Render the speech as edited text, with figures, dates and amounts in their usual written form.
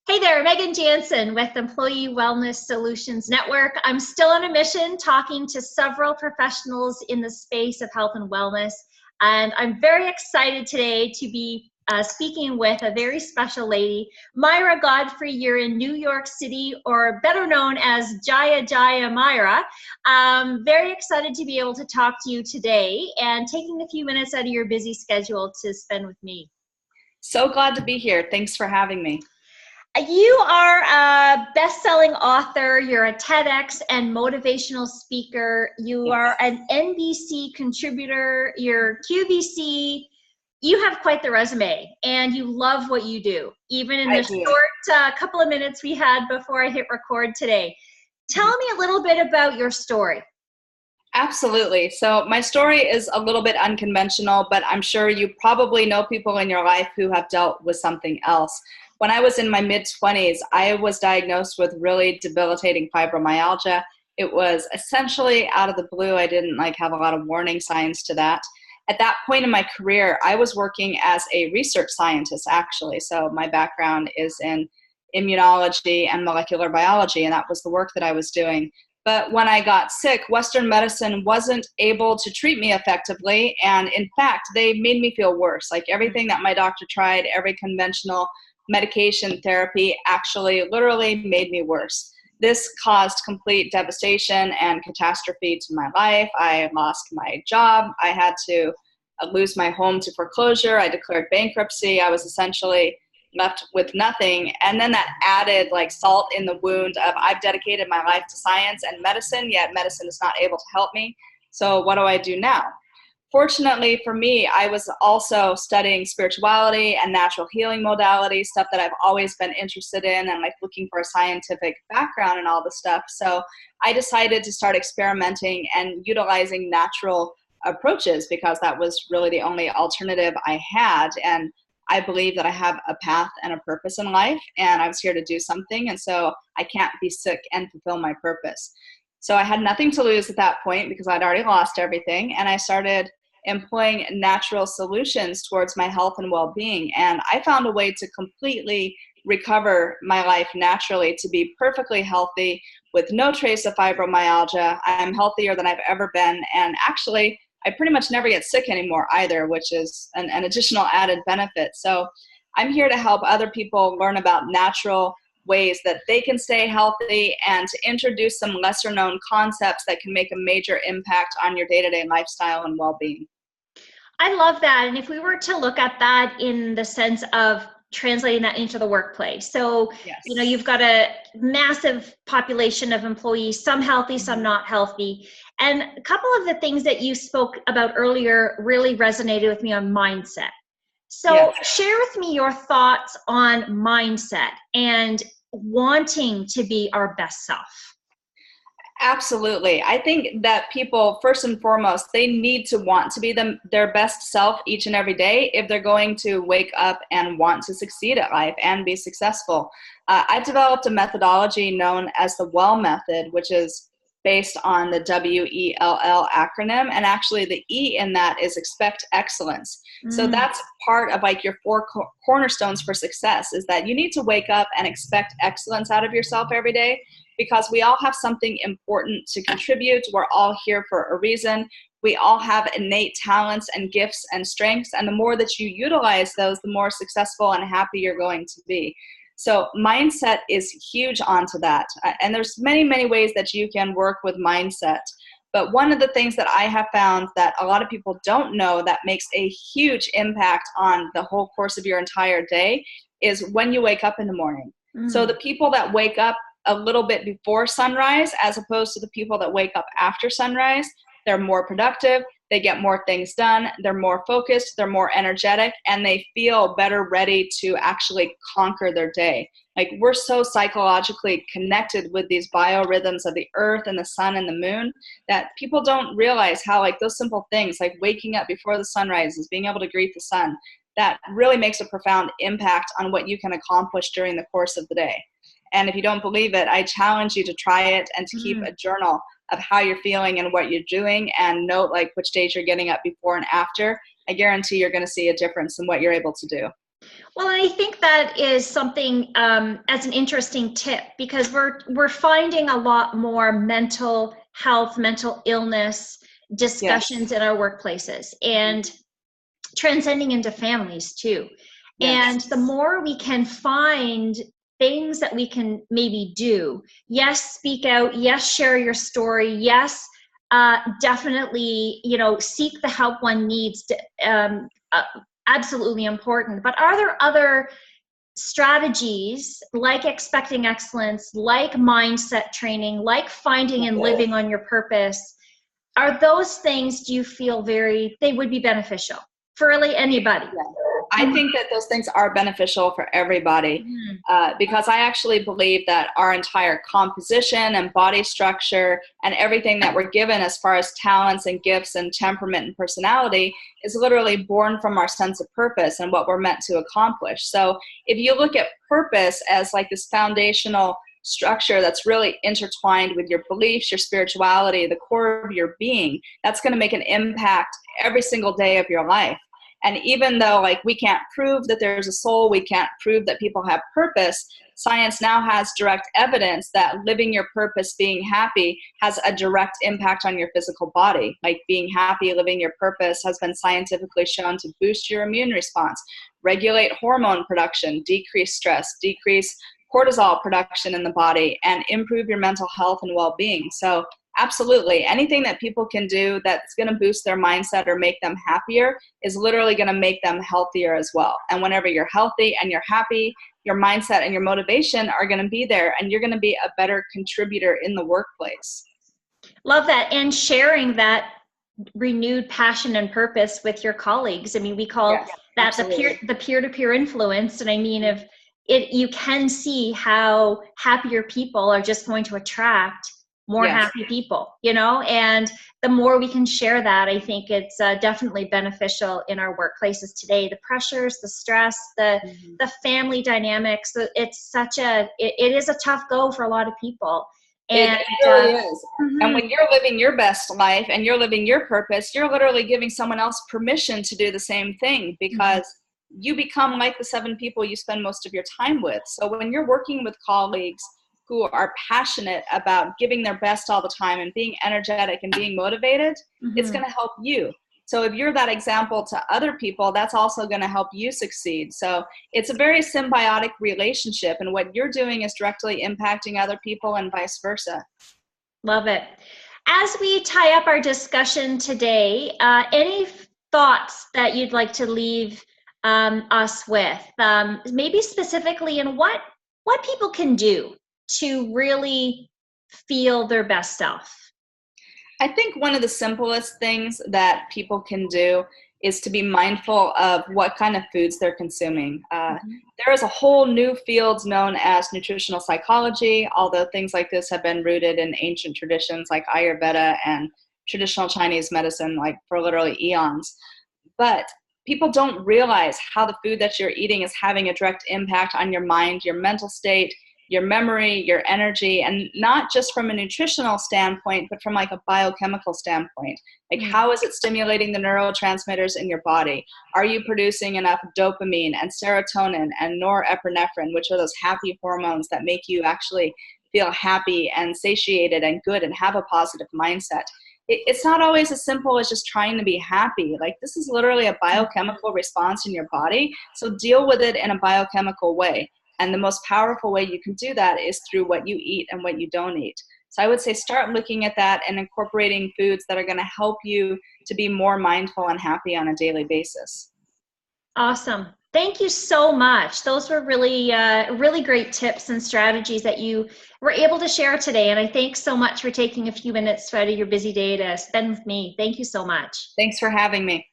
Hey there, Megan Jansen with Employee Wellness Solutions Network. I'm still on a mission talking to several professionals in the space of health and wellness. And I'm very excited today to be speaking with a very special lady, Myra Godfrey. You're in New York City, or better known as Jaya Myra. Very excited to be able to talk to you today and taking a few minutes out of your busy schedule to spend with me. So glad to be here. Thanks for having me. You are a best-selling author, you're a TEDx and motivational speaker, you are an NBC contributor, you're QVC. You have quite the resume, and you love what you do, even in the short couple of minutes we had before I hit record today. Tell me a little bit about your story. Absolutely. So my story is a little bit unconventional, but I'm sure you probably know people in your life who have dealt with something else. When I was in my mid-20s, I was diagnosed with really debilitating fibromyalgia. It was essentially out of the blue. I didn't have a lot of warning signs to that. At that point in my career, I was working as a research scientist, actually. So my background is in immunology and molecular biology, and that was the work that I was doing. But when I got sick, Western medicine wasn't able to treat me effectively. And in fact, they made me feel worse. Everything that my doctor tried, every conventional medication therapy actually literally made me worse. This caused complete devastation and catastrophe to my life. I lost my job. I had to lose my home to foreclosure. I declared bankruptcy. I was essentially left with nothing. And then that added salt in the wound of I've dedicated my life to science and medicine, yet medicine is not able to help me. So what do I do now? Fortunately for me, I was also studying spirituality and natural healing modalities, stuff that I've always been interested in, and looking for a scientific background and all this stuff. So I decided to start experimenting and utilizing natural approaches because that was really the only alternative I had. And I believe that I have a path and a purpose in life, and I was here to do something. And so I can't be sick and fulfill my purpose. So I had nothing to lose at that point because I'd already lost everything. And I started employing natural solutions towards my health and well-being. And I found a way to completely recover my life naturally, to be perfectly healthy with no trace of fibromyalgia. I'm healthier than I've ever been. And actually, I pretty much never get sick anymore either, which is an additional added benefit. So I'm here to help other people learn about natural ways that they can stay healthy and to introduce some lesser known concepts that can make a major impact on your day-to-day lifestyle and well-being. I love that. And if we were to look at that in the sense of translating that into the workplace. So, yes. You've got a massive population of employees, some healthy, some not healthy. And a couple of the things that you spoke about earlier really resonated with me on mindset. So share with me your thoughts on mindset and wanting to be our best self. Absolutely. I think that people, first and foremost, they need to want to be their best self each and every day if they're going to wake up and want to succeed at life and be successful. I've developed a methodology known as the WELL method, which is based on the WELL acronym. And actually the E in that is expect excellence. So that's part of your four cornerstones for success, is that you need to wake up and expect excellence out of yourself every day, because we all have something important to contribute. We're all here for a reason. We all have innate talents and gifts and strengths. And the more that you utilize those, the more successful and happy you're going to be. So mindset is huge onto that. And there's many, many ways that you can work with mindset. But one of the things that I have found that a lot of people don't know that makes a huge impact on the whole course of your entire day is when you wake up in the morning. So the people that wake up a little bit before sunrise, as opposed to the people that wake up after sunrise, they're more productive, they get more things done, they're more focused, they're more energetic, and they feel better ready to actually conquer their day. We're so psychologically connected with these biorhythms of the earth and the sun and the moon that people don't realize how those simple things like waking up before the sun rises, being able to greet the sun, that really makes a profound impact on what you can accomplish during the course of the day. And if you don't believe it, I challenge you to try it and to keep a journal of how you're feeling and what you're doing, and note which days you're getting up before and after. I guarantee you're going to see a difference in what you're able to do. Well, I think that is something as an interesting tip, because we're finding a lot more mental health, mental illness Yes. discussions in our workplaces, and transcending into families too. And Yes. the more we can find things that we can maybe do, yes, speak out, yes, share your story, yes, definitely, seek the help one needs to, absolutely important. But are there other strategies like expecting excellence, like mindset training, like finding and living on your purpose? Are those things, do you feel they would be beneficial for really anybody? Yeah. I think that those things are beneficial for everybody, because I actually believe that our entire composition and body structure and everything that we're given as far as talents and gifts and temperament and personality is literally born from our sense of purpose and what we're meant to accomplish. So if you look at purpose as like this foundational structure that's really intertwined with your beliefs, your spirituality, the core of your being, that's going to make an impact every single day of your life. And even though like we can't prove that there's a soul, we can't prove that people have purpose, science now has direct evidence that living your purpose, being happy, has a direct impact on your physical body. Like being happy, living your purpose has been scientifically shown to boost your immune response, regulate hormone production, decrease stress, decrease cortisol production in the body, and improve your mental health and well-being. So absolutely, anything that people can do that's going to boost their mindset or make them happier is literally going to make them healthier as well. And whenever you're healthy and you're happy, your mindset and your motivation are going to be there, and you're going to be a better contributor in the workplace. Love that. And sharing that renewed passion and purpose with your colleagues. I mean, we call that the peer-to-peer influence. And I mean, if you can see how happier people are just going to attract more happy people, and the more we can share that, I think it's definitely beneficial in our workplaces today. The pressures, the stress, the family dynamics, it is a tough go for a lot of people. And it really is. And when you're living your best life and you're living your purpose, you're literally giving someone else permission to do the same thing, because you become like the 7 people you spend most of your time with. So when you're working with colleagues who are passionate about giving their best all the time and being energetic and being motivated, it's going to help you. So if you're that example to other people, that's also going to help you succeed. So it's a very symbiotic relationship, and what you're doing is directly impacting other people and vice versa. Love it. As we tie up our discussion today, any thoughts that you'd like to leave us with, maybe specifically in what people can do to really feel their best self? I think one of the simplest things that people can do is to be mindful of what kind of foods they're consuming. There is a whole new field known as nutritional psychology, although things like this have been rooted in ancient traditions like Ayurveda and traditional Chinese medicine, like for literally eons. But people don't realize how the food that you're eating is having a direct impact on your mind, your mental state, your memory, your energy, and not just from a nutritional standpoint, but from like a biochemical standpoint. Like how is it stimulating the neurotransmitters in your body? Are you producing enough dopamine and serotonin and norepinephrine, which are those happy hormones that make you actually feel happy and satiated and good and have a positive mindset? It's not always as simple as just trying to be happy. Like this is literally a biochemical response in your body. So deal with it in a biochemical way. And the most powerful way you can do that is through what you eat and what you don't eat. So I would say start looking at that and incorporating foods that are going to help you to be more mindful and happy on a daily basis. Awesome. Thank you so much. Those were really, really great tips and strategies that you were able to share today. And I thank so much for taking a few minutes out of your busy day to spend with me. Thank you so much. Thanks for having me.